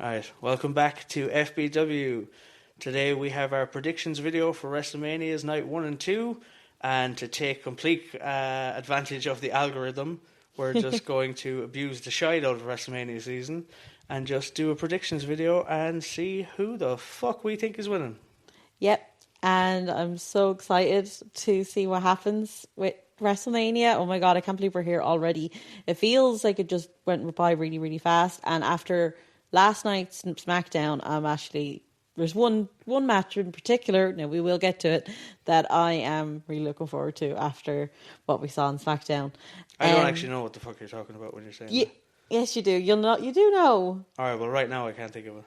Alright, welcome back to FBW. Today we have our predictions video for Wrestlemania's Night 1 and 2, and to take complete advantage of the algorithm, we're just going to abuse the shite out of WrestleMania season and just do a predictions video and see who the fuck we think is winning. Yep, and I'm so excited to see what happens with WrestleMania. Oh my god, I can't believe we're here already. It feels like it just went by really, really fast, and after last night's SmackDown, I'm actually... There's one match in particular, now we will get to it, that I am really looking forward to after what we saw on SmackDown. I don't actually know what the fuck you're talking about when you're saying that. Yes, you do. You do know. Alright, well right now I can't think of it.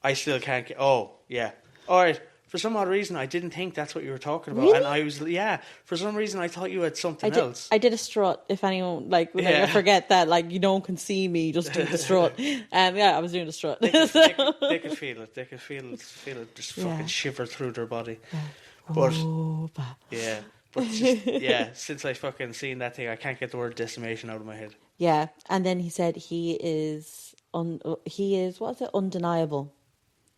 I still can't get... Oh, yeah. Alright, for some odd reason I didn't think that's what you were talking about. Really? And I was... Yeah, for some reason I thought you had something else. I did a strut, if anyone... I forget that, no one can see me just do the strut. I was doing the strut. They could feel it. They could feel it just fucking shiver through their body. But... Yeah. But just, since I fucking seen that thing, I can't get the word decimation out of my head. Yeah, and then he said he is, what was it, undeniable?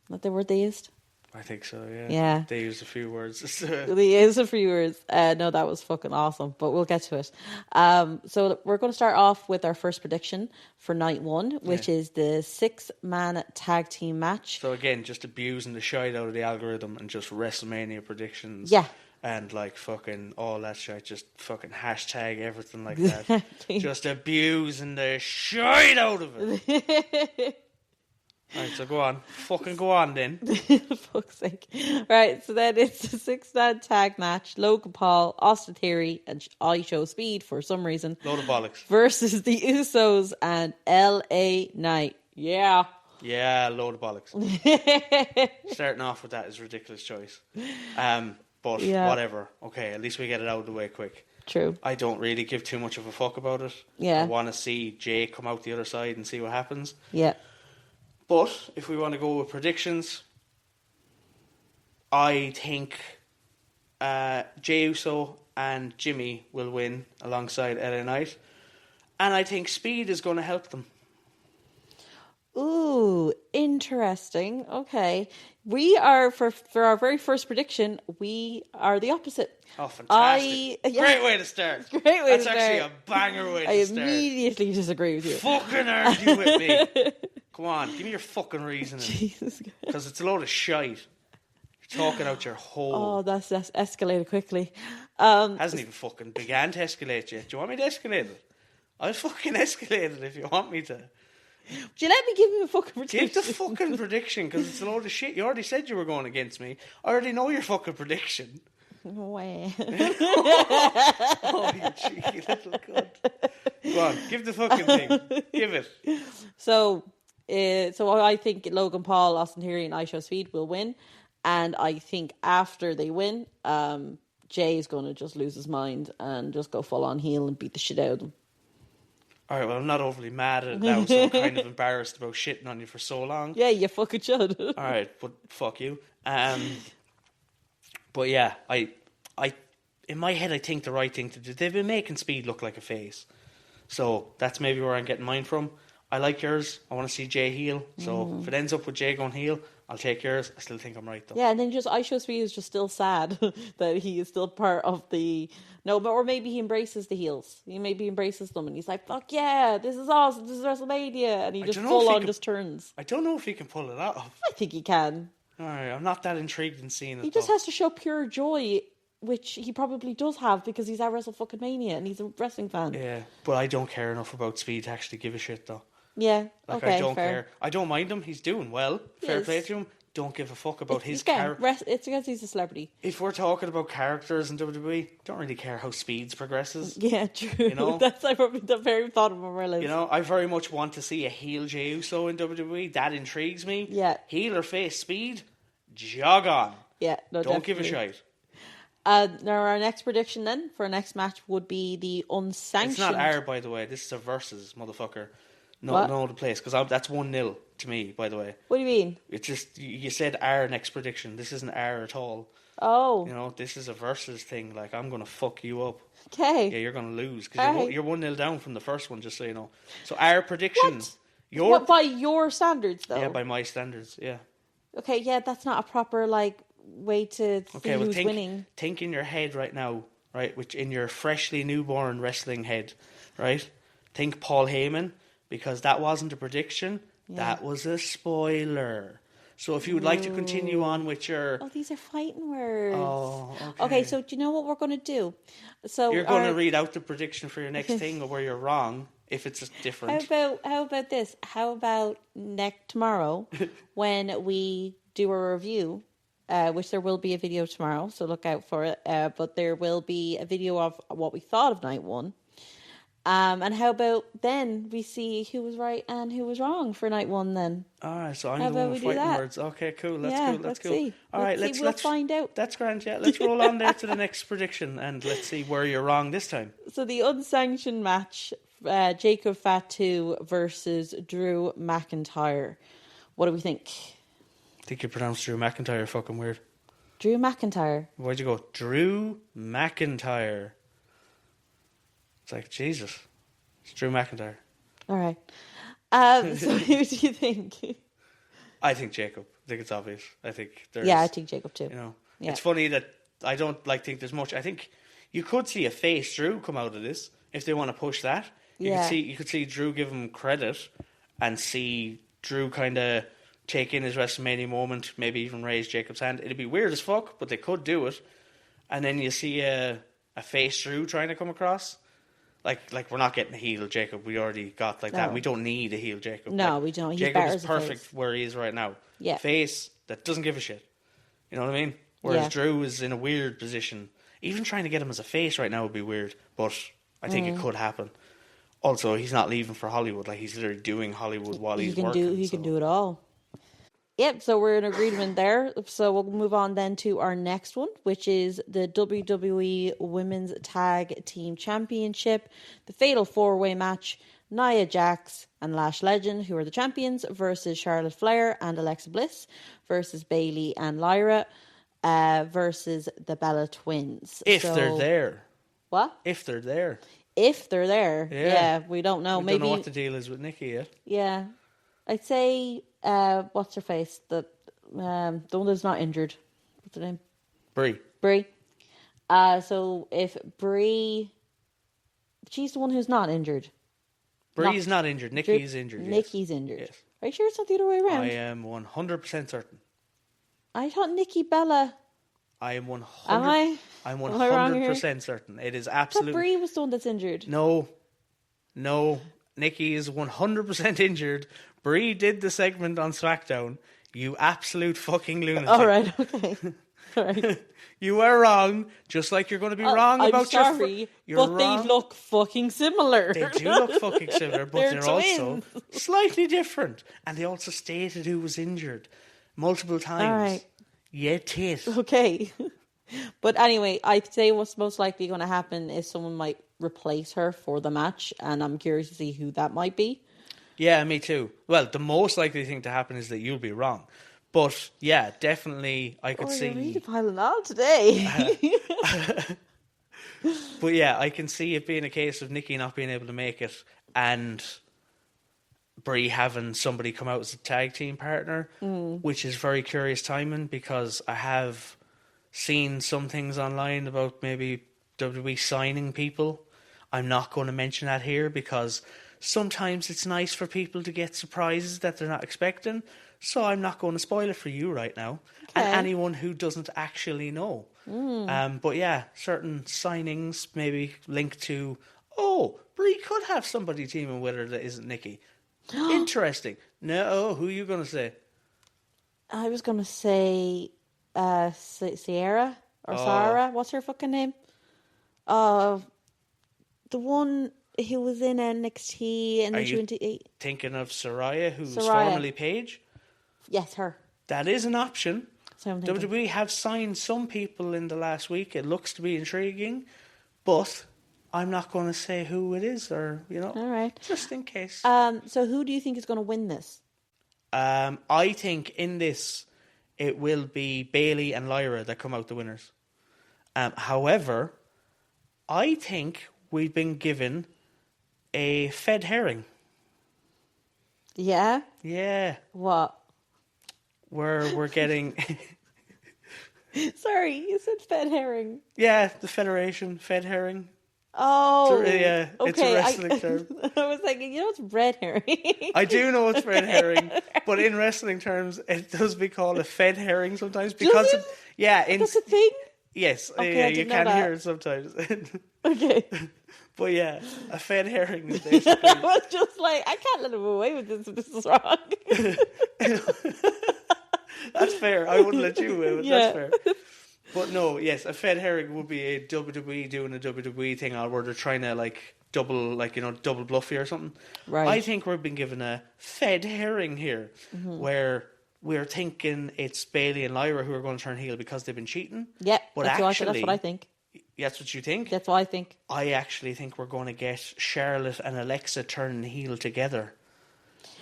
What the word they used? I think so, yeah. Yeah. They used a few words. They used a few words. No, that was fucking awesome, but we'll get to it. So we're going to start off with our first prediction for night 1, which is the 6-man tag team match. So again, just abusing the shite out of the algorithm and just WrestleMania predictions. Yeah. And fucking all that shit, just fucking hashtag everything like that. Just abusing the shite out of it. Right, so go on. Fucking go on then. Fuck's sake. Right, so then it's a 6-man tag match. Logan Paul, Austin Theory, and I Show Speed for some reason. Load of bollocks. Versus the Usos and LA Knight. Yeah. Yeah, load of bollocks. Starting off with that is a ridiculous choice. But whatever. Okay, at least we get it out of the way quick. True. I don't really give too much of a fuck about it. Yeah. I want to see Jay come out the other side and see what happens. Yeah. But if we want to go with predictions, I think Jey Uso and Jimmy will win alongside LA Knight. And I think Speed is going to help them. Ooh, interesting. Okay. We are, for our very first prediction, we are the opposite. Oh, fantastic. Great way to start. Great way That's to start. actually a banger way to start. I immediately disagree with you. Fucking argue with me. Come on, give me your fucking reasoning. Jesus. Because it's a load of shite. You're talking out your hole. Oh, that's escalated quickly. Hasn't even fucking began to escalate yet. Do you want me to escalate it? I'll fucking escalate it if you want me to. Would you let me give you a fucking prediction? Give the fucking prediction, because it's a load of shit. You already said you were going against me. I already know your fucking prediction. No way. Oh, you cheeky little cunt. Go on, give the fucking thing. Give it. So I think Logan Paul, Austin Theory, and I Show Speed will win. And I think after they win, Jay is going to just lose his mind and just go full on heel and beat the shit out of them. Alright, well, I'm not overly mad at it now, so I'm kind of embarrassed about shitting on you for so long. Yeah, you fucking should. Alright, but fuck you. But yeah, I in my head I think the right thing to do. They've been making Speed look like a face, so that's maybe where I'm getting mine from. I like yours. I want to see Jay heel. So if it ends up with Jay going heel, I'll take yours. I still think I'm right though. Yeah, and then I Show Speed is just still sad that he is still part of the... No, but or maybe he embraces the heels. He maybe embraces them and he's like, fuck yeah, this is awesome, this is WrestleMania. And he just full on just turns. I don't know if he can pull it off. I think he can. Alright, I'm not that intrigued in seeing it. He just has to show pure joy, which he probably does have because he's at WrestleMania and he's a wrestling fan. Yeah, but I don't care enough about Speed to actually give a shit though. Yeah, I don't care. I don't mind him. He's doing well. Fair play to him. Don't give a fuck about his character. It's because he's a celebrity. If we're talking about characters in WWE, don't really care how Speeds progresses. Yeah, true. You know? That's probably the very bottom of our list. You know, I very much want to see a heel Jey Uso in WWE. That intrigues me. Yeah. Heel or face Speed, jog on. Yeah, no, don't definitely. give a shite. Now our next prediction then for our next match would be the unsanctioned. It's not our, by the way. This is a versus, motherfucker. No, the place, because that's 1-0 to me, by the way. What do you mean? It's just, you said our next prediction. This isn't our at all. Oh. You know, this is a versus thing. Like, I'm going to fuck you up. Okay. Yeah, you're going to lose, because you're 1-0 down from the first one, just so you know. So our prediction... What? What, by your standards, though? Yeah, by my standards, yeah. Okay, yeah, that's not a proper, like, way to see who's winning. Think in your head right now, right, which in your freshly newborn wrestling head, right? Think Paul Heyman, because that wasn't a prediction, that was a spoiler. So if you would like to continue on with your... Oh, these are fighting words. Oh, okay. Okay, so do you know what we're going to do? So you're going to read out the prediction for your next thing, or where you're wrong, if it's different. How about this? How about tomorrow, when we do a review, which there will be a video tomorrow, so look out for it, but there will be a video of what we thought of night one. And how about then we see who was right and who was wrong for night one then? Alright, so I'm the one with fighting words. Okay, cool. Let's go. See. Alright, let's find out. That's grand, yeah. Let's roll on there to the next prediction and let's see where you're wrong this time. So the unsanctioned match, Jacob Fatu versus Drew McIntyre. What do we think? I think you pronounced Drew McIntyre fucking weird. Drew McIntyre. Why'd you go? Drew McIntyre. It's like, Jesus. It's Drew McIntyre. All right. So who do you think? I think Jacob. I think it's obvious. I think there's... Yeah, I think Jacob too. You know, it's funny that I don't think there's much. I think you could see a face Drew come out of this if they want to push that. You could see Drew give him credit and see Drew kind of take in his WrestleMania moment, maybe even raise Jacob's hand. It'd be weird as fuck, but they could do it. And then you see a face Drew trying to come across. Like we're not getting a heel Jacob. We already got that. We don't need a heel Jacob. No, we don't. He's Jacob is perfect where he is right now. Yeah. Face that doesn't give a shit. You know what I mean? Whereas Drew is in a weird position. Even trying to get him as a face right now would be weird. But I think it could happen. Also, he's not leaving for Hollywood. Like, he's literally doing Hollywood while he's working. He can do it all. Yep, so we're in agreement there. So we'll move on then to our next one, which is the WWE Women's Tag Team Championship, the Fatal 4-Way match. Nia Jax and Lash Legend, who are the champions, versus Charlotte Flair and Alexa Bliss, versus Bayley and Lyra, versus the Bella Twins. If they're there. What? If they're there. If they're there. Yeah, we don't know. We don't know what the deal is with Nikki yet. Yeah. I'd say, what's her face? The one that's not injured. What's her name? Brie. So if Brie... She's the one who's not injured. Brie's not injured. Nikki's injured. Nikki's injured. Yes. Are you sure it's not the other way around? I am 100% certain. I thought Nikki Bella... I am 100%. Am I? I'm 100% certain. It is absolutely... I thought Brie was the one that's injured. No. Nikki is 100% injured. Brie did the segment on SmackDown. You absolute fucking lunatic. All right, okay. All right. You were wrong, just like you're going to be wrong about sorry, your... but they look fucking similar. They do look fucking similar, but they're also slightly different. And they also stated who was injured multiple times. All right. Yeah, tit. Okay. But anyway, I'd say what's most likely going to happen is someone might replace her for the match, and I'm curious to see who that might be. Yeah, me too. Well, the most likely thing to happen is that you'll be wrong. But yeah, definitely I could see... You're really piling on today. But yeah, I can see it being a case of Nikki not being able to make it and Brie having somebody come out as a tag team partner, which is very curious timing because I have seen some things online about maybe WWE signing people. I'm not going to mention that here because sometimes it's nice for people to get surprises that they're not expecting. So I'm not going to spoil it for you right now. Okay. And anyone who doesn't actually know. But yeah, certain signings maybe linked to, Brie could have somebody teaming with her that isn't Nikki. Interesting. No, who are you going to say? I was going to say Sierra or Sarah. What's her fucking name? The one who was in NXT and then she went to... Thinking of Saraya, who's formerly Paige? Yes, her. That is an option. WWE have signed some people in the last week. It looks to be intriguing, but I'm not going to say who it is, or all right, just in case. So who do you think is going to win this? I think in this it will be Bayley and Lyra that come out the winners. However, I think we've been given a fed herring. Yeah? Yeah. What? We're getting... Sorry, you said fed herring. Yeah, the Federation, Fed Herring. Oh, Yeah, it's a okay. wrestling term. I was thinking, it's red herring. I do know it's red herring, but in wrestling terms, it does be called a fed herring sometimes because Does it, yeah, That's a thing? yes, Okay, yeah, I you didn't know can that. hear it sometimes. Okay. But yeah, a fed herring is basically I was just like, I can't let him away with this if this is wrong. that's fair. I wouldn't let you away with Yeah. that's fair. But no, yes, a fed herring would be a WWE doing a WWE thing, or where they're trying to like double bluff you or something. Right. I think we've been given a fed herring here, Mm-hmm. where we're thinking it's Bailey and Lyra who are going to turn heel because they've been cheating. Yeah, but that's actually, what I think. That's what you think? That's what I think. I actually think we're going to get Charlotte and Alexa turning heel together.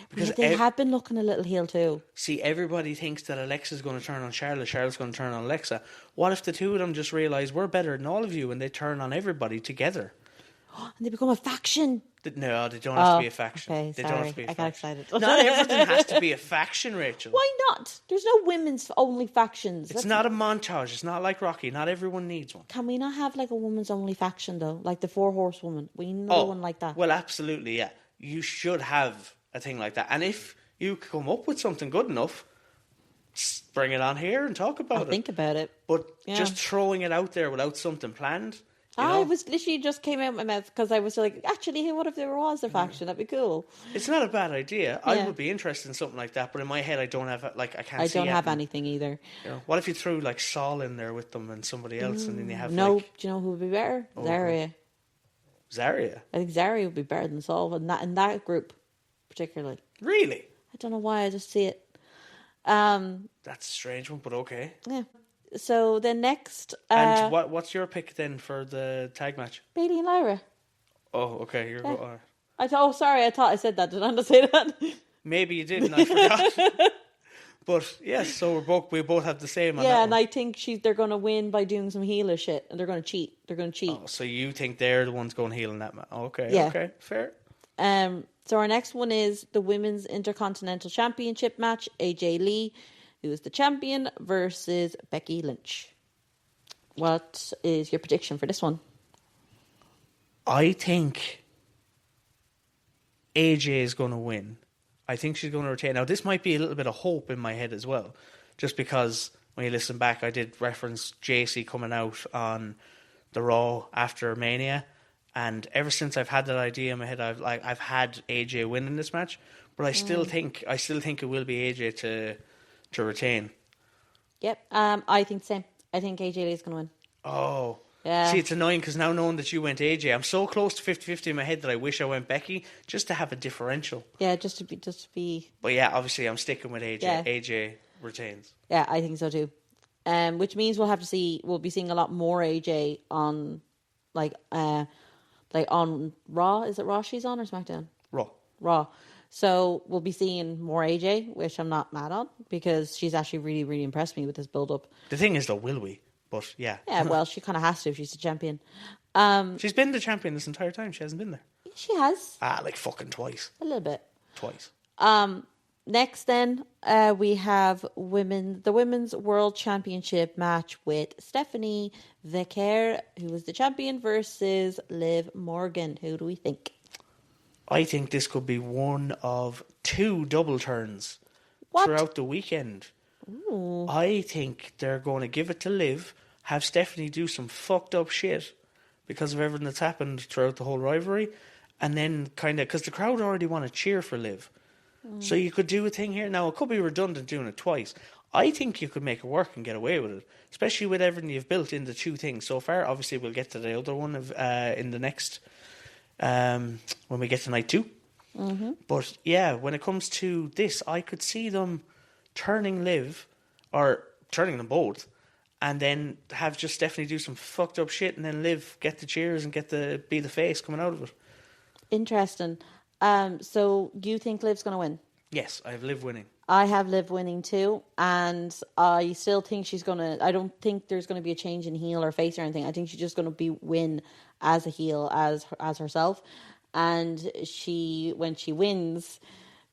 Because they have been looking a little heel too. See, everybody thinks that Alexa's going to turn on Charlotte, Charlotte's going to turn on Alexa. What if the two of them just realise we're better than all of you and they turn on everybody together? And they become a faction. No, they don't have to be a faction. Okay, They sorry. don't have to be a I got faction. excited. Not everything has to be a faction, Rachel. Why not? There's no women's only factions. It's not a montage. It's not like Rocky. Not everyone needs one. Can we not have like a woman's only faction though? Like the Four Horsewomen. We need another one like that. Well, absolutely, yeah. You should have a thing like that. And if you come up with something good enough, bring it on here and talk about I'll think about it. But just throwing it out there without something planned. I was literally just came out of my mouth because I was like, actually, hey, what if there was a faction? That'd be cool. It's not a bad idea. Yeah. I would be interested in something like that, but in my head, I don't have I can't. I see don't have anything. anything either. You know, what if you threw like Saul in there with them and somebody else, and then you have No, like do you know who would be better? Zarya. Zarya? I think Zarya would be better than Saul in that group, particularly. Really? I don't know why. I just see it. That's a strange one, but okay. Yeah. So then next, And what's your pick then for the tag match? Bailey and Lyra. Oh, okay. You're Yeah. go. I thought. Oh, sorry. I thought I said that. Did I not say that? Maybe you did, and I forgot. But yes, so we both have the same. On Yeah, that and one. I think they're going to win by doing some healer shit, and they're going to cheat. They're going to cheat. Oh, so you think they're the ones going heel in that match? Okay. Yeah. Okay. Fair. So our next one is the Women's Intercontinental Championship match. AJ Lee, who is the champion, versus Becky Lynch. What is your prediction for this one? I think AJ is going to win. I think she's going to retain. Now, this might be a little bit of hope in my head as well, just because when you listen back, I did reference JC coming out on the Raw after Mania, and ever since I've had that idea in my head, I've had AJ win in this match, but I still think it will be AJ to retain. Yep, I think the same. I think AJ Lee is going to win. Oh. Yeah. See, it's annoying because now knowing that you went AJ, I'm so close to 50-50 in my head that I wish I went Becky just to have a differential. Yeah, just to be. But yeah, obviously I'm sticking with AJ. Yeah. AJ retains. Yeah, I think so too. Which means we'll be seeing a lot more AJ on, like on Raw. Is it Raw she's on or SmackDown? Raw. So we'll be seeing more AJ, which I'm not mad on because she's actually really, really impressed me with this build up. The thing is though, will we? But yeah. Yeah, well, she kind of has to if she's the champion. She's been the champion this entire time. She hasn't been there. She has. Like fucking twice. A little bit. Twice. Next then, we have the Women's World Championship match with Stephanie Vicaire, who is the champion, versus Liv Morgan. Who do we think? I think this could be one of two double turns throughout the weekend. Ooh. I think they're going to give it to Liv, have Stephanie do some fucked up shit because of everything that's happened throughout the whole rivalry, and then kind of, because the crowd already want to cheer for Liv. So you could do a thing here. Now, it could be redundant doing it twice. I think you could make it work and get away with it, especially with everything you've built in the two things so far. Obviously, we'll get to the other one in the next, when we get to night 2. Mm-hmm. But yeah, when it comes to this, I could see them turning Liv, or turning them both, and then have just Stephanie do some fucked up shit, and then Liv get the cheers and be the face coming out of it. Interesting. So you think Liv's going to win? Yes, I have Liv winning. I have Liv winning too, and I still think she's going to... I don't think there's going to be a change in heel or face or anything. I think she's just going to win as a heel, as herself. And when she wins,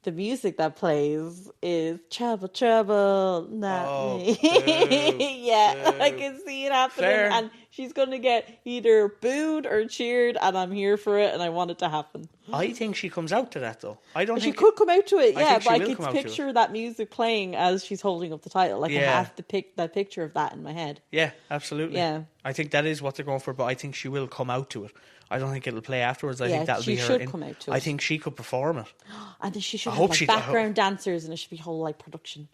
the music that plays is Trouble, Trouble, not me. Yeah, I can see it happening. Fair. And she's going to get either booed or cheered, and I'm here for it, and I want it to happen. I think she comes out to that, though. I don't She think... could come out to it, I yeah, think she but I will could come out to picture that music playing as she's holding up the title. Like, I Yeah. have that picture of that in my head. Yeah, absolutely. Yeah. I think that is what they're going for, but I think she will come out to it. I don't think it'll play afterwards. I Yeah, think that'll she be her. should come out to I it. think she could perform it. And then she should I have hope like she- background dancers, and it should be whole like production.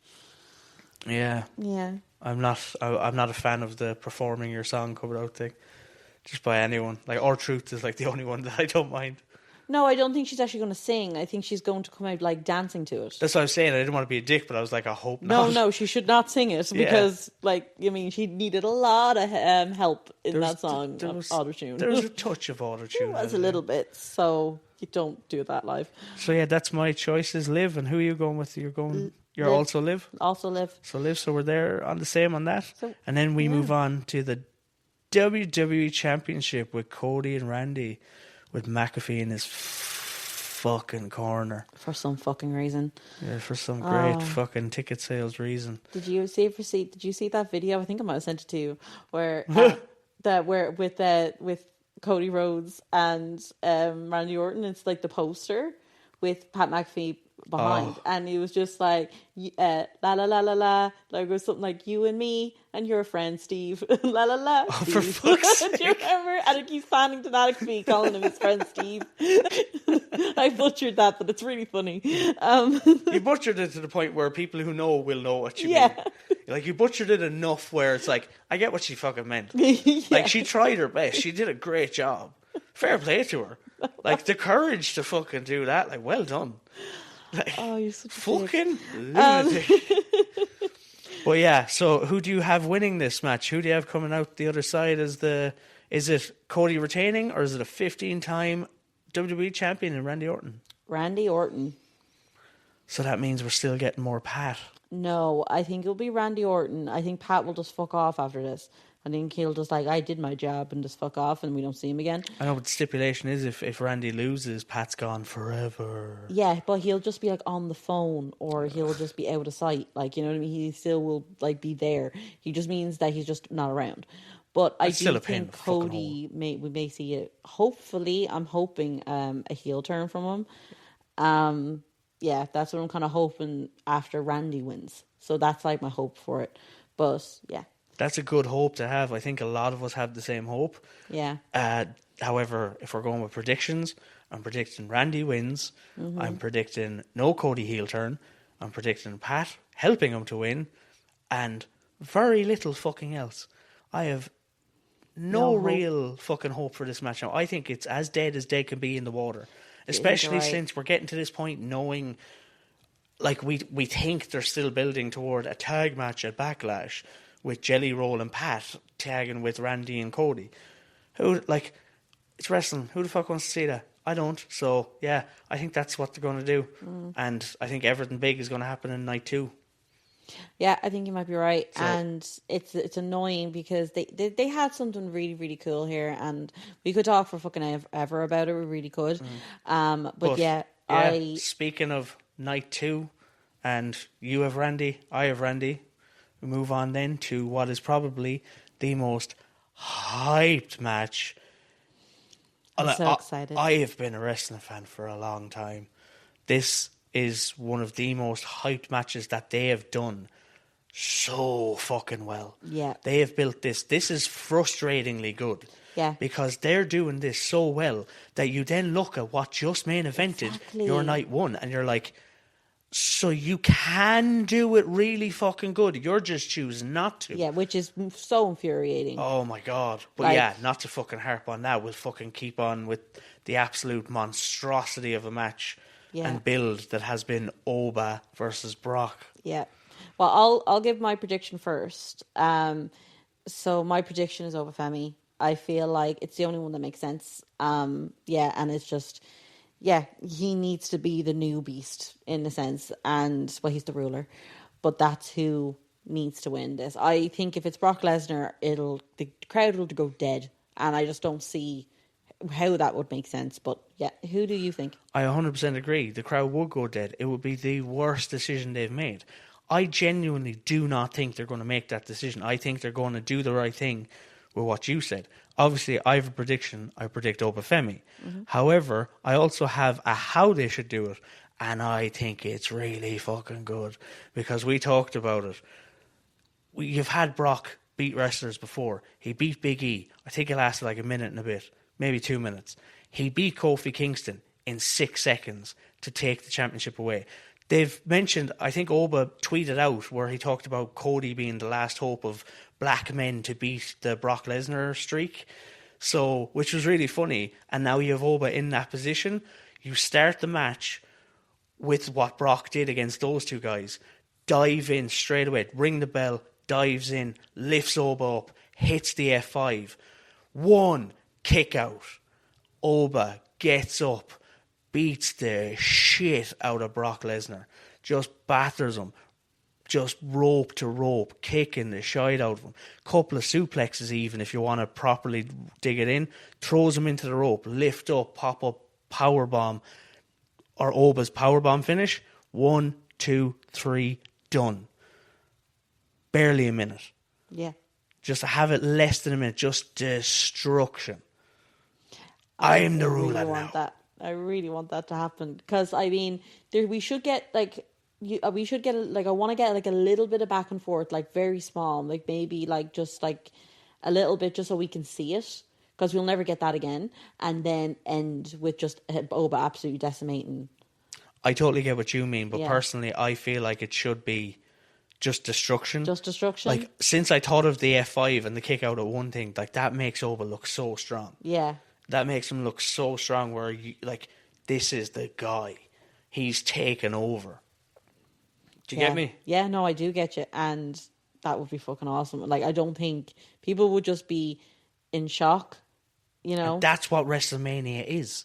Yeah. Yeah. I'm not a fan of the performing your song cover out thing. Just by anyone. Like, R-Truth is like the only one that I don't mind. No, I don't think she's actually going to sing. I think she's going to come out like dancing to it. That's what I was saying. I didn't want to be a dick, but I was like, I hope not. No, she should not sing it because, like, I mean, she needed a lot of help in that song. Auto-tune. There was a touch of auto-tune. It was a little bit, so you don't do that live. So yeah, that's my choices. Liv, and who are you going with? You're Liv. also Liv. Also Liv. So Liv. So we're there on the same on that, So, and then we move on to the WWE Championship with Cody and Randy, with McAfee in his fucking corner for some fucking reason. Yeah, for some great fucking ticket sales reason. Did you see that video? I think I might have sent it to you, where with Cody Rhodes and Randy Orton. It's like the poster with Pat McAfee behind, and he was just like la la la la la, like it was something like you and me and your friend Steve, la la la. Oh, Steve. for fuck's sake! Do you remember? And it keeps panning to McAfee, calling him his friend Steve. I butchered that, but it's really funny. You butchered it to the point where people who know will know what you mean. Like, you butchered it enough where it's like, I get what she fucking meant. Yeah. Like, she tried her best. She did a great job. Fair play to her. Like, the courage to fucking do that. Like, well done. Like, oh, you're such a fucking lunatic. But yeah, so who do you have winning this match? Who do you have coming out the other side as is it Cody retaining, or is it a 15-time WWE champion in Randy Orton? Randy Orton. So that means we're still getting more Pat. No, I think it'll be Randy Orton. I think Pat will just fuck off after this. I think he'll just I did my job and just fuck off and we don't see him again. I know, but the stipulation is if Randy loses, Pat's gone forever. Yeah, but he'll just be like on the phone, or he'll just be out of sight. Like, you know what I mean? He still will like be there. He just means that he's just not around. But I do think Cody we may see it. Hopefully, I'm hoping a heel turn from him. Yeah, that's what I'm kind of hoping after Randy wins. So that's like my hope for it. But yeah. That's a good hope to have. I think a lot of us have the same hope. Yeah. However, if we're going with predictions, I'm predicting Randy wins. Mm-hmm. I'm predicting no Cody heel turn. I'm predicting Pat helping him to win. And very little fucking else. I have no real fucking hope for this match now. I think it's as dead can be in the water. Especially since we're getting to this point knowing, like, we think they're still building toward a tag match at Backlash with Jelly Roll and Pat tagging with Randy and Cody. It's wrestling. Who the fuck wants to see that? I don't. So, yeah, I think that's what they're going to do. And I think everything big is going to happen in night 2. Yeah, I think you might be right. So, and it's annoying because they had something really, really cool here, and we could talk for fucking ever about it. We really could. But yeah, speaking of night 2, and you have Randy, I have Randy. We move on then to what is probably the most hyped match. I'm so excited. I have been a wrestling fan for a long time. This is one of the most hyped matches that they have done so fucking well. Yeah. They have built this. This is frustratingly good. Yeah. Because they're doing this so well that you then look at what just main evented your night 1 and you're like, so you can do it really fucking good. You're just choosing not to. Yeah, which is so infuriating. Oh my God. But yeah, not to fucking harp on that. We'll fucking keep on with the absolute monstrosity of a match and build that has been Oba versus Brock. Yeah. Well, I'll give my prediction first. So my prediction is Oba Femi. I feel like it's the only one that makes sense. And it's just... Yeah, he needs to be the new beast in a sense, and he's the ruler, but that's who needs to win this. I think if it's Brock Lesnar, the crowd will go dead, and I just don't see how that would make sense. But Yeah. Who do you think? I 100% agree. The crowd would go dead. It would be the worst decision they've made. I genuinely do not think they're going to make that decision. I think they're going to do the right thing with what you said. Obviously, I have a prediction. I predict Obafemi. However, I also have a how they should do it. And I think it's really fucking good. Because we talked about it. You've had Brock beat wrestlers before. He beat Big E. I think it lasted like a minute and a bit. Maybe 2 minutes. He beat Kofi Kingston in 6 seconds to take the championship away. They've mentioned, I think Oba tweeted out where he talked about Cody being the last hope of black men to beat the Brock Lesnar streak. So, which was really funny. And now you have Oba in that position. You start the match with what Brock did against those two guys. Dive in straight away, ring the bell, dives in, lifts Oba up, hits the F5. One kick out. Oba gets up, beats the shit out of Brock Lesnar, just batters him, just rope to rope, kicking the shite out of him. Couple of suplexes even if you want to properly dig it in. Throws him into the rope, lift up, pop up, power bomb, or Oba's power bomb finish. 1, 2, 3, done. Barely a minute. Yeah. Just to have it less than a minute, just destruction. I am the ruler now. I really want that to happen because I mean, we should get like we should get like I want to get like a little bit of back and forth, like very small, like maybe like just like a little bit, just so we can see it because we'll never get that again, and then end with just Oba absolutely decimating. I totally get what you mean, but personally, I feel like it should be just destruction. Just destruction. Like since I thought of the F5 and the kick out of one thing, like that makes Oba look so strong. Yeah. That makes him look so strong where, like, this is the guy. He's taken over. Do you get me? Yeah, no, I do get you. And that would be fucking awesome. Like, I don't think people would just be in shock, you know? And that's what WrestleMania is.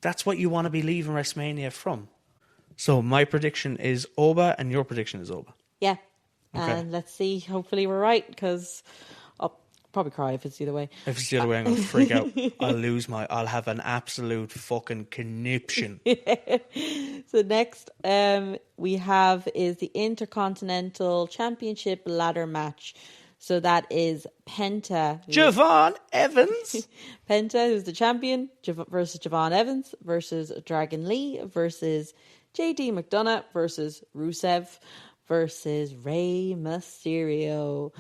That's what you want to be leaving WrestleMania from. So my prediction is Oba and your prediction is Oba. Yeah. Okay. And let's see. Hopefully we're right because I'll probably cry if it's the other way. If it's the other way, I'm going to freak out. I'll have an absolute fucking conniption. So next we have is the Intercontinental Championship ladder match. So that is Penta. Javon Evans. Penta, who's the champion, versus Javon Evans, versus Dragon Lee, versus JD McDonough, versus Rusev, versus Rey Mysterio.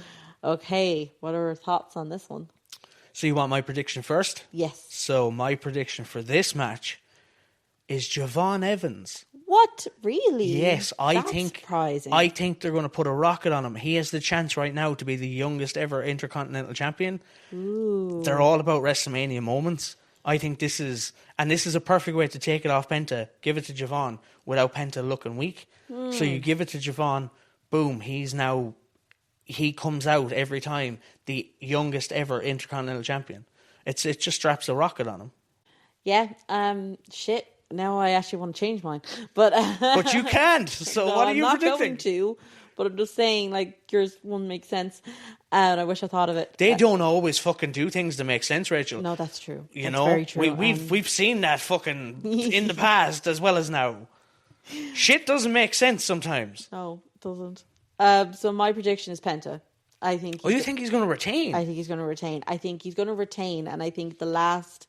Okay, what are our thoughts on this one? So you want my prediction first? Yes. So my prediction for this match is Javon Evans. What? Really? Yes, That's surprising. I think they're going to put a rocket on him. He has the chance right now to be the youngest ever Intercontinental Champion. Ooh. They're all about WrestleMania moments. I think this is a perfect way to take it off Penta, give it to Javon without Penta looking weak. So you give it to Javon, boom, he comes out every time the youngest ever Intercontinental Champion. It just straps a rocket on him. Yeah, shit. Now I actually want to change mine. But you can't. So no, what are you predicting? I'm not going to. But I'm just saying, like, yours won't make sense. And I wish I thought of it. They don't always fucking do things to make sense, Rachel. No, that's true. You that's know, very true. We've seen that fucking in the past as well as now. Shit doesn't make sense sometimes. No, it doesn't. So my prediction is Penta. I think. You think he's going to retain? I think he's going to retain. And I think the last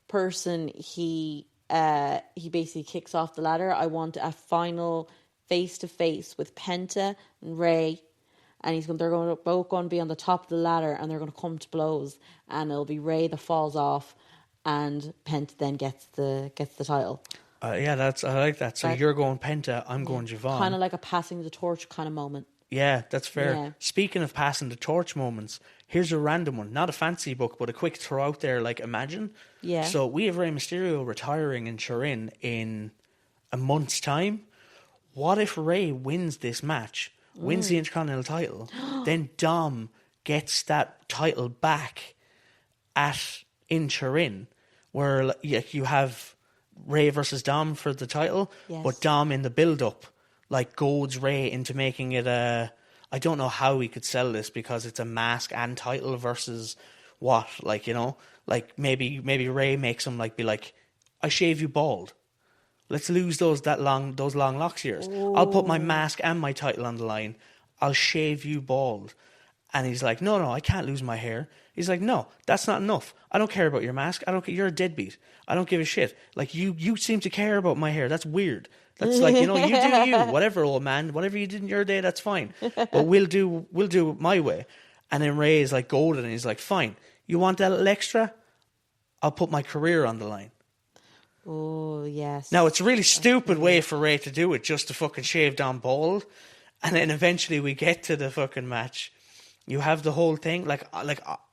person he basically kicks off the ladder, I want a final face-to-face with Penta and Rey, and they're both going to be on the top of the ladder, and they're going to come to blows, and it'll be Rey that falls off, and Penta then gets the title. I like that. So you're going Penta, I'm going Javon. Kind of like a passing the torch kind of moment. Yeah, that's fair. Yeah. Speaking of passing the torch moments, here's a random one. Not a fancy book, but a quick throw out there, like imagine. Yeah. So we have Rey Mysterio retiring in Turin in a month's time. What if Rey wins this match, wins the Intercontinental title, then Dom gets that title back in Turin, where you have Rey versus Dom for the title, but Dom in the build-up like goads Rey into making it I don't know how we could sell this because it's a mask and title versus what, like, you know, like maybe Rey makes him like be like I shave you bald. Let's lose those long locks of yours. I'll put my mask and my title on the line. I'll shave you bald. And he's like, no, I can't lose my hair. He's like, no, that's not enough. I don't care about your mask. You're a deadbeat. I don't give a shit. Like, you seem to care about my hair. That's weird. That's like, you do you. Whatever, old man. Whatever you did in your day, that's fine. But we'll do it my way. And then Ray is like golden, and he's like, fine. You want that little extra? I'll put my career on the line. Oh, yes. Now, it's a really stupid way for Ray to do it, just to fucking shave Dom bald. And then eventually we get to the fucking match. You have the whole thing. Like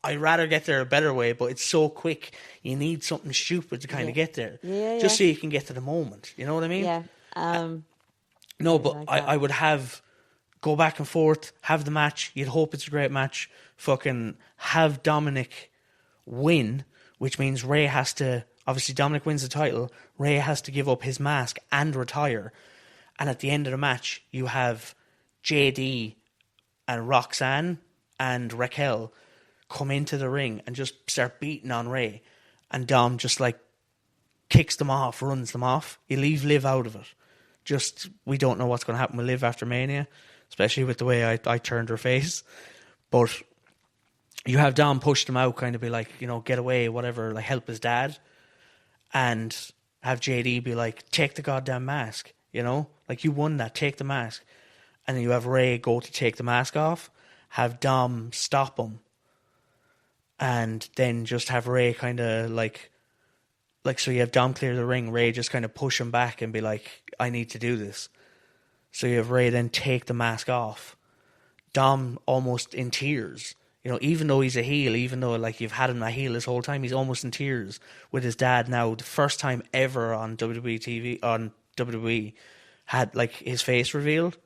I'd rather get there a better way, but it's so quick. You need something stupid to kind of get there. Just so you can get to the moment. You know what I mean? Yeah. No, but I would go back and forth, have the match. You'd hope it's a great match. Fucking have Dominic win, which means Ray has to... Obviously, Dominic wins the title. Ray has to give up his mask and retire. And at the end of the match, you have JD and Roxanne and Raquel come into the ring and just start beating on Ray. And Dom just like kicks them off, runs them off. You leave Liv out of it. We don't know what's going to happen with Liv after Mania, especially with the way I turned her face. But you have Dom push them out, kind of be like, get away, whatever, like help his dad. And have JD be like, take the goddamn mask, Like, you won that, take the mask. And then you have Ray go to take the mask off, have Dom stop him, and then just have Ray kind of like, so you have Dom clear the ring, Ray just kind of push him back and be like, I need to do this. So you have Ray then take the mask off. Dom almost in tears. Even though he's a heel, even though like you've had him a heel this whole time, he's almost in tears with his dad now. The first time ever on WWE TV, on WWE, had like his face revealed.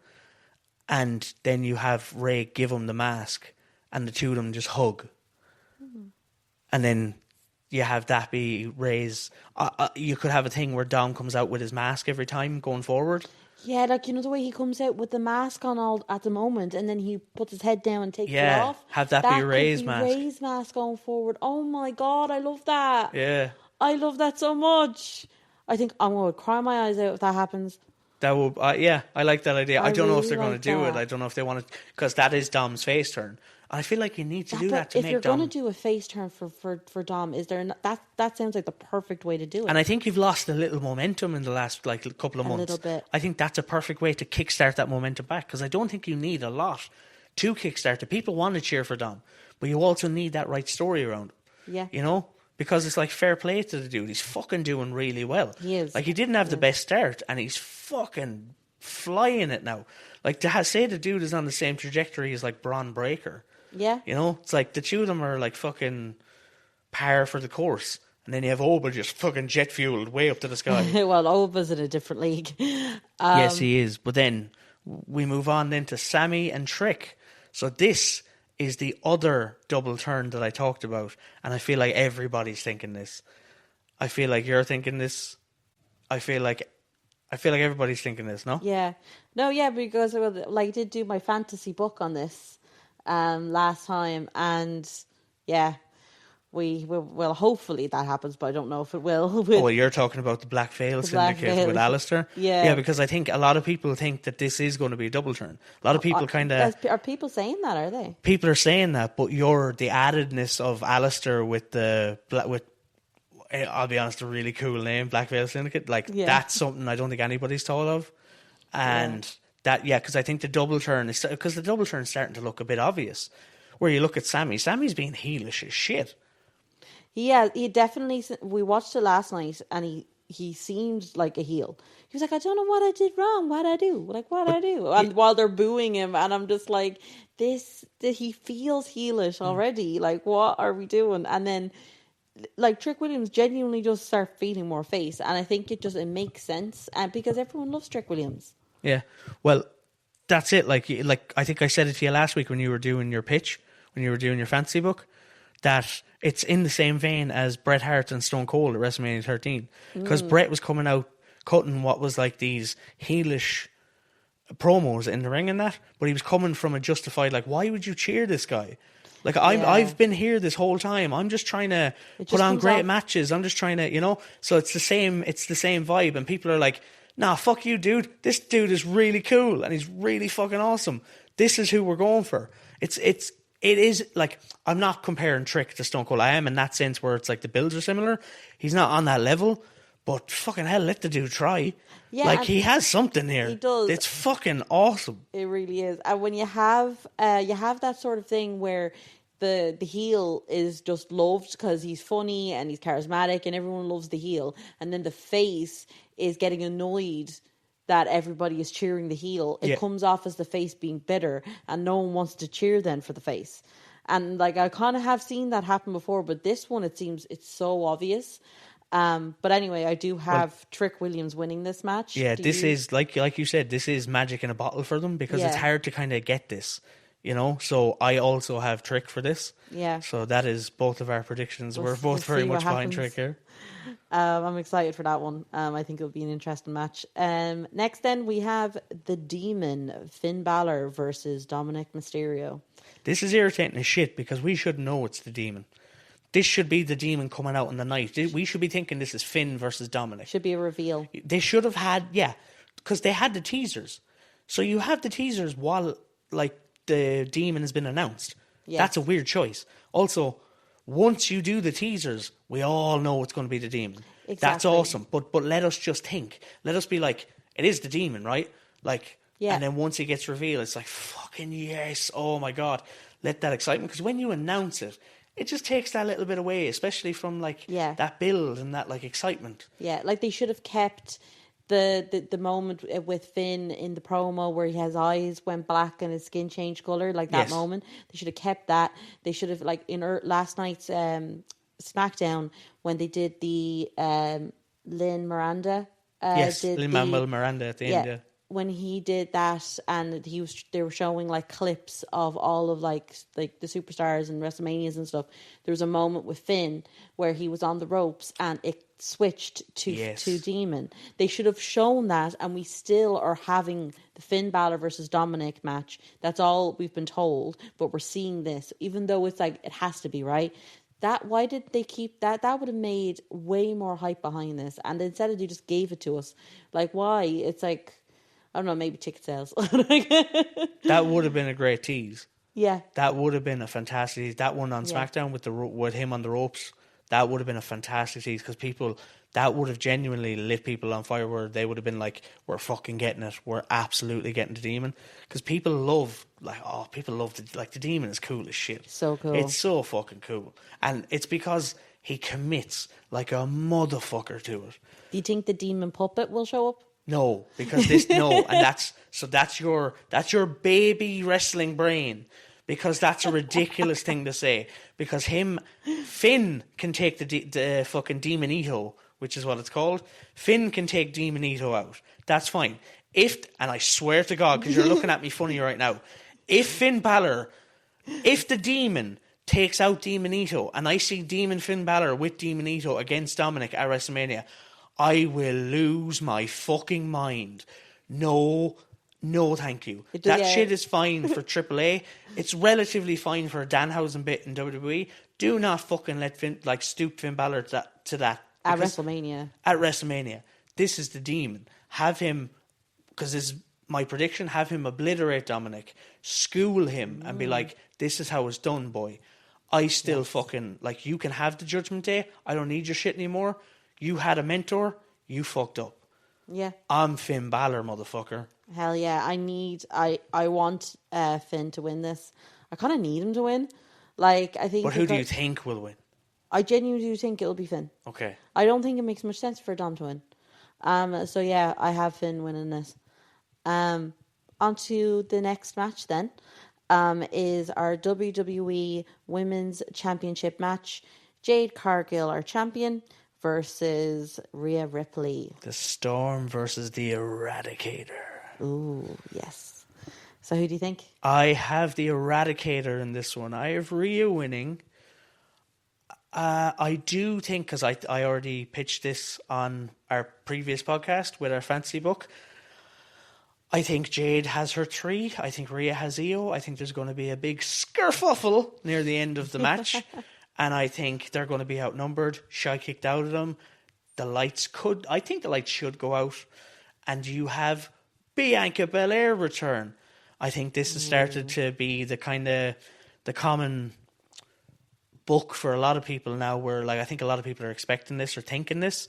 And then you have Ray give him the mask and the two of them just hug. Mm-hmm. And then you have that be Ray's... you could have a thing where Dom comes out with his mask every time going forward. Yeah, like, the way he comes out with the mask on all at the moment, and then he puts his head down and takes it off. Have that be Ray's mask. Ray's mask going forward. Oh my God, I love that. Yeah. I love that so much. I think I'm going to cry my eyes out if that happens. That would, I like that idea. I don't know if they're going to do that. it. I don't know if they want to, because that is Dom's face turn. I feel like you need to do that to make Dom... If you're going to do a face turn for Dom, is there... That sounds like the perfect way to do it. And I think you've lost a little momentum in the last couple of months. A little bit. I think that's a perfect way to kickstart that momentum back, because I don't think you need a lot to kickstart it. People want to cheer for Dom, but you also need that right story around him. Yeah. Because it's like fair play to the dude. He's fucking doing really well. He is. Like, he didn't have the best start, and he's fucking flying it now. Like, to say the dude is on the same trajectory as like Braun Breaker. Yeah. It's like the two of them are like fucking par for the course. And then you have Oba just fucking jet fueled way up to the sky. Well, Oba's in a different league. Yes, he is. But then we move on then to Sammy and Trick. So this is the other double turn that I talked about. And I feel like everybody's thinking this. I feel like you're thinking this. I feel like everybody's thinking this, no? Yeah. No, yeah, because I did do my fantasy book on this last time, and yeah, well, hopefully that happens, but I don't know if it will. Well, you're talking about the Black Veil Syndicate with Alistair? Yeah, because I think a lot of people think that this is going to be a double turn. A lot of people kind of... Are people saying that, are they? People are saying that, but the addedness of Alistair with I'll be honest, a really cool name, Black Veil Syndicate, that's something I don't think anybody's thought of. And because I think the double turn is... Because the double turn is starting to look a bit obvious. Where you look at Sammy's being heelish as shit. Yeah, he definitely... We watched it last night, and he seemed like a heel. He was like, I don't know what I did wrong. What'd I do? What'd I do? And while they're booing him, and I'm just like, he feels heelish already. Like, what are we doing? And then... Like, Trick Williams genuinely does start feeling more face, and I think it makes sense, and because everyone loves Trick Williams. Yeah, well, that's it. Like I think I said it to you last week when you were doing your pitch, when you were doing your fantasy book, that it's in the same vein as Bret Hart and Stone Cold at WrestleMania 13, because Bret was coming out cutting what was like these heelish promos in the ring and that, but he was coming from a justified, like, why would you cheer this guy? Like I've been here this whole time. I'm just trying to put on great matches. I'm just trying to, you know. So it's the same vibe, and people are like, "Nah, fuck you, dude. This dude is really cool and he's really fucking awesome. This is who we're going for." It is like, I'm not comparing Trick to Stone Cold. I am in that sense where it's like the builds are similar. He's not on that level, but fucking hell, let the dude try. Yeah, like he has something here. He does. It's fucking awesome. It really is. And when you have that sort of thing where the heel is just loved because he's funny and he's charismatic and everyone loves the heel, and then the face is getting annoyed that everybody is cheering the heel, it comes off as the face being bitter and no one wants to cheer then for the face. And like, I kind of have seen that happen before, but this one, it seems it's so obvious. But anyway, I do have Trick Williams winning this match. Yeah, is like you said, this is magic in a bottle for them, because it's hard to kind of get this, you know. So I also have Trick for this. Yeah. So that is both of our predictions. We're both very much behind Trick here. I'm excited for that one. I think it'll be an interesting match. Next, then we have the Demon, Finn Balor versus Dominic Mysterio. This is irritating as shit because we should know it's the Demon. This should be the Demon coming out in the night. We should be thinking this is Finn versus Dominic. Should be a reveal. They should have had, because they had the teasers. So you have the teasers while, like, the Demon has been announced. Yeah. That's a weird choice. Also, once you do the teasers, we all know it's going to be the Demon. Exactly. That's awesome. But let us just think. Let us be like, it is the Demon, right? Like, and then once it gets revealed, it's like, fucking yes. Oh my God. Let that excitement. Because when you announce it, it just takes that little bit away, especially from like that build and that like excitement. Yeah, like they should have kept the moment with Finn in the promo where his eyes went black and his skin changed colour, like that moment. They should have kept that. They should have, like in last night's SmackDown when they did the Lin Miranda. Lin-Manuel Miranda at the end, yeah. When he did that, and they were showing like clips of all of like the superstars and WrestleManias and stuff. There was a moment with Finn where he was on the ropes and it switched to Demon. They should have shown that, and we still are having the Finn Balor versus Dominic match. That's all we've been told, but we're seeing this, even though it's like it has to be right. Why did they keep that? That would have made way more hype behind this, and instead of they just gave it to us. Like, why? It's like, I don't know, maybe ticket sales. That would have been a great tease. Yeah. That would have been a fantastic tease. That one on SmackDown with him on the ropes, that would have been a fantastic tease, because that would have genuinely lit people on fire, where they would have been like, we're fucking getting it. We're absolutely getting the Demon. Because people love the Demon is cool as shit. So cool. It's so fucking cool. And it's because he commits like a motherfucker to it. Do you think the Demon puppet will show up? No, because and that's your baby wrestling brain, because that's a ridiculous thing to say. Because Finn can take the fucking Demon Ito, which is what it's called. Finn can take Demon Ito out. That's fine. And I swear to God, because you're looking at me funny right now, if the Demon takes out Demon Ito, and I see Finn Balor with Demon Ito against Dominic at WrestleMania, I will lose my fucking mind. No, thank you. That shit is fine for AAA. It's relatively fine for a Danhausen bit in WWE. Do not fucking let Finn Balor to that. At WrestleMania. At WrestleMania. This is the Demon. Have him, because this is my prediction, have him obliterate Dominic, school him, and be like, this is how it's done, boy. I still fucking, like, you can have the Judgment Day. I don't need your shit anymore. You had a mentor, you fucked up. Yeah. I'm Finn Balor, motherfucker. Hell yeah. I want Finn to win this. I kind of need him to win. Like, I think. But who do you think will win? I genuinely do think it'll be Finn. Okay. I don't think it makes much sense for Dom to win. So yeah, I have Finn winning this. On to the next match then. Is our WWE Women's Championship match. Jade Cargill, our champion, versus Rhea Ripley. The Storm versus the Eradicator. Ooh, yes. So who do you think? I have the Eradicator in this one. I have Rhea winning. I do think, because I already pitched this on our previous podcast with our fantasy book, I think Jade has her 3. I think Rhea has Io. I think there's going to be a big skerfuffle near the end of the match. And I think they're going to be outnumbered. Shy kicked out of them. I think the lights should go out. And you have Bianca Belair return. I think this has started to be the common book for a lot of people now, where like I think a lot of people are expecting this or thinking this.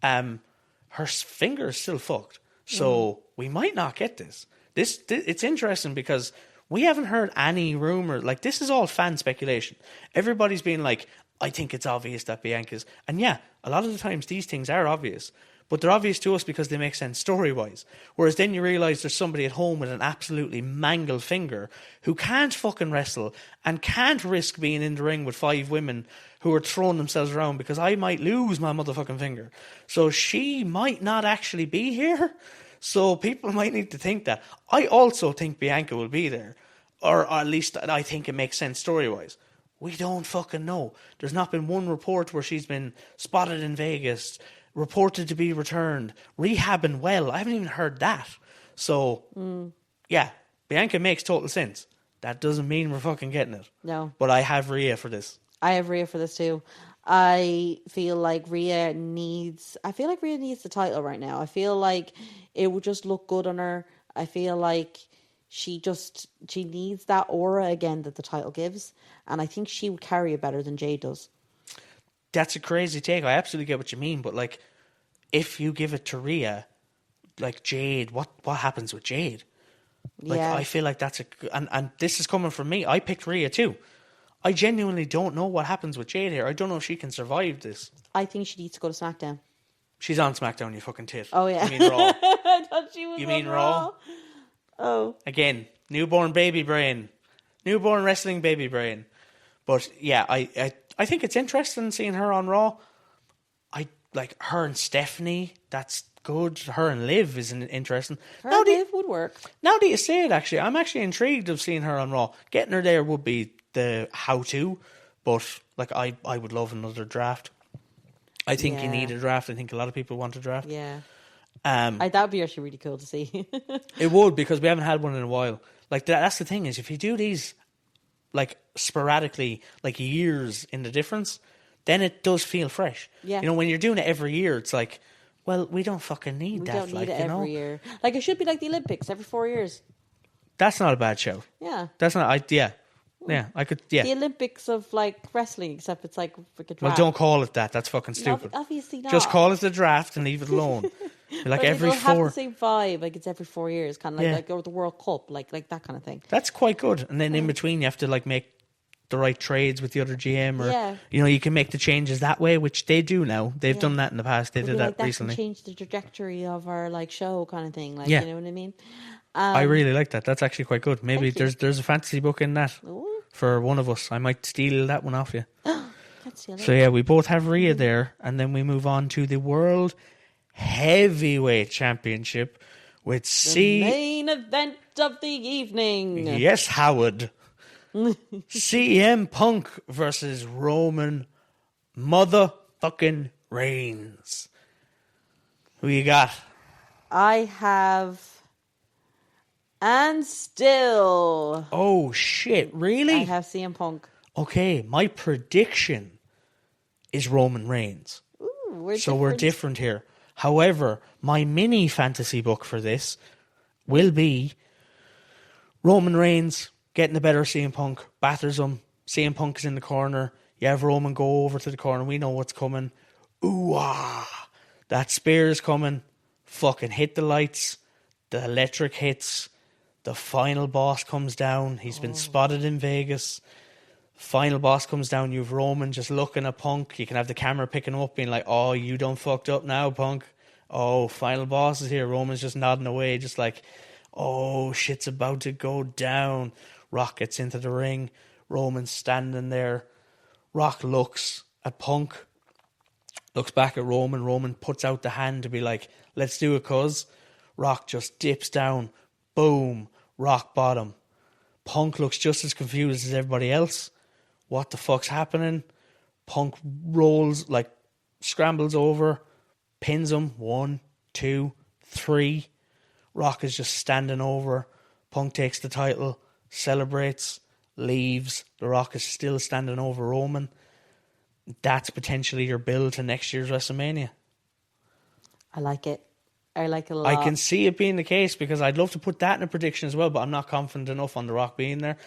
Her finger is still fucked. So we might not get this. It's interesting because we haven't heard any rumor. Like, this is all fan speculation. Everybody's been like, I think it's obvious that Bianca's... And yeah, a lot of the times these things are obvious. But they're obvious to us because they make sense story-wise. Whereas then you realise there's somebody at home with an absolutely mangled finger who can't fucking wrestle and can't risk being in the ring with 5 women who are throwing themselves around because I might lose my motherfucking finger. So she might not actually be here. So people might need to think that. I also think Bianca will be there. Or at least I think it makes sense story-wise. We don't fucking know. There's not been one report where she's been spotted in Vegas, reported to be returned, rehabbing well. I haven't even heard that. So, yeah, Bianca makes total sense. That doesn't mean we're fucking getting it. No. But I have Rhea for this. I have Rhea for this too. I feel like Rhea needs the title right now. I feel like it would just look good on her. I feel like she needs that aura again that the title gives. And I think she would carry it better than Jade does. That's a crazy take. I absolutely get what you mean. But like, if you give it to Rhea, like Jade, what happens with Jade? Like, yeah. I feel like that's and this is coming from me. I picked Rhea too. I genuinely don't know what happens with Jade here. I don't know if she can survive this. I think she needs to go to SmackDown. She's on SmackDown, you fucking tit. Oh, yeah. You mean Raw? I thought she was You mean Raw? Oh. Again, newborn baby brain. Newborn wrestling baby brain. But yeah, I think it's interesting seeing her on Raw. I like her and Stephanie. That's good. Her and Liv is interesting. Her and Liv would work. Now that you say it, actually, I'm actually intrigued of seeing her on Raw. Getting her there would be the how-to, but like I would love another draft. I think you need a draft. I think a lot of people want a draft. Yeah. That would be actually really cool to see. It would, because we haven't had one in a while. Like that's the thing, is if you do these like sporadically, like years in the difference, then it does feel fresh. Yeah. You know, when you're doing it every year, it's like, well, we don't fucking need that. We don't need it every year. Like, it should be like the Olympics every 4 years. That's not a bad show. Yeah. That's not. Yeah, I could. Yeah, the Olympics of like wrestling, except it's like a draft. Well, don't call it that. That's fucking stupid. No, obviously not. Just call it the draft and leave it alone. Like but every it'll have the same vibe. Like it's every 4 years, kind of like or the World Cup, like that kind of thing. That's quite good. And then in between, you have to like make the right trades with the other GM, or you know, you can make the changes that way, which they do now. They've done that in the past. They did that recently. That can change the trajectory of our like show, kind of thing. Like you know what I mean? I really like that. That's actually quite good. Maybe there's a fantasy book in that. Ooh. For one of us. I might steal that one off you. So yeah, we both have Rhea there, and then we move on to the World Heavyweight Championship with the main event of the evening. Yes, Howard. CM Punk versus Roman motherfucking Reigns. Who you got? I have... And still... Oh, shit. Really? I have CM Punk. Okay, my prediction is Roman Reigns. Ooh, we're different here. However, my mini fantasy book for this will be Roman Reigns getting the better of CM Punk, batters him. CM Punk is in the corner. You have Roman go over to the corner. We know what's coming. Ooh-ah. That spear is coming. Fucking hit the lights. The electric hits. The final boss comes down. He's been spotted in Vegas. Final boss comes down. You have Roman just looking at Punk. You can have the camera picking him up, being like, oh, you done fucked up now, Punk. Oh, final boss is here. Roman's just nodding away, just like, oh, shit's about to go down. Rock gets into the ring. Roman's standing there. Rock looks at Punk. Looks back at Roman. Roman puts out the hand to be like, let's do it, cuz. Rock just dips down. Boom. Rock bottom. Punk looks just as confused as everybody else. What the fuck's happening? Punk rolls, like, scrambles over, pins him. 1, 2, 3. Rock is just standing over. Punk takes the title, celebrates, leaves. The Rock is still standing over Roman. That's potentially your build to next year's WrestleMania. I like it. I like it a lot. I can see it being the case because I'd love to put that in a prediction as well, but I'm not confident enough on The Rock being there.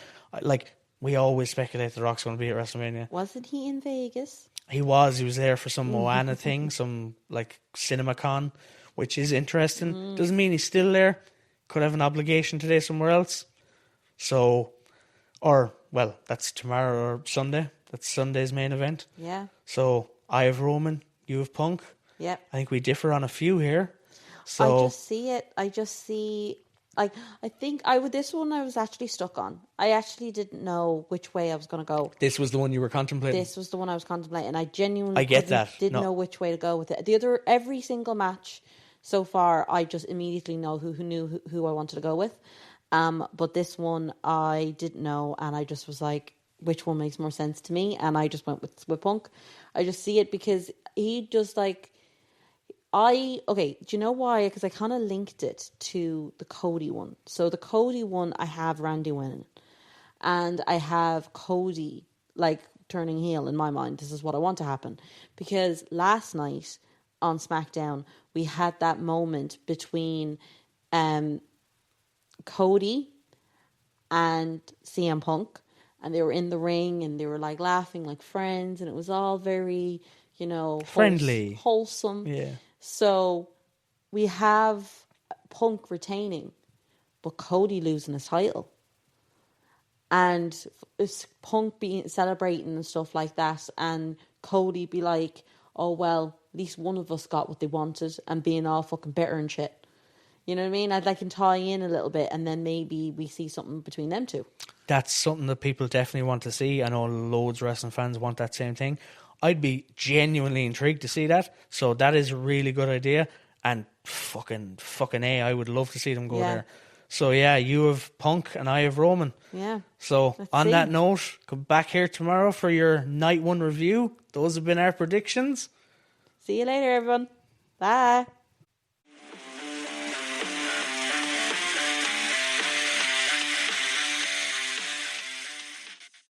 We always speculate The Rock's going to be at WrestleMania. Wasn't he in Vegas? He was there for some Moana thing, some CinemaCon, which is interesting. Doesn't mean he's still there. Could have an obligation today somewhere else. So, that's tomorrow or Sunday. That's Sunday's main event. Yeah. So, I have Roman, you have Punk. Yep. I think we differ on a few here. So I just see it. I just see... I think this one I was actually stuck on. I actually didn't know which way I was going to go. This was the one you were contemplating? This was the one I was contemplating. I genuinely didn't know which way to go with it. Every single match so far, I just immediately know who I wanted to go with. But this one, I didn't know, and I just was like, which one makes more sense to me? And I just went with Punk. I just see it because he just do you know why? Because I kind of linked it to the Cody one. So the Cody one, I have Randy winning. And I have Cody, turning heel in my mind. This is what I want to happen. Because last night on SmackDown, we had that moment between Cody and CM Punk. And they were in the ring and they were laughing like friends. And it was all very, friendly, wholesome. Yeah. So we have Punk retaining, but Cody losing his title. And it's Punk celebrating and stuff like that. And Cody be like, oh, well, at least one of us got what they wanted, and being all fucking bitter and shit. You know what I mean? I'd can tie in a little bit, and then maybe we see something between them two. That's something that people definitely want to see. I know loads of wrestling fans want that same thing. I'd be genuinely intrigued to see that. So that is a really good idea. And fucking A, I would love to see them go there. So yeah, you have Punk and I have Roman. Yeah. So on that note, come back here tomorrow for your night one review. Those have been our predictions. See you later, everyone. Bye.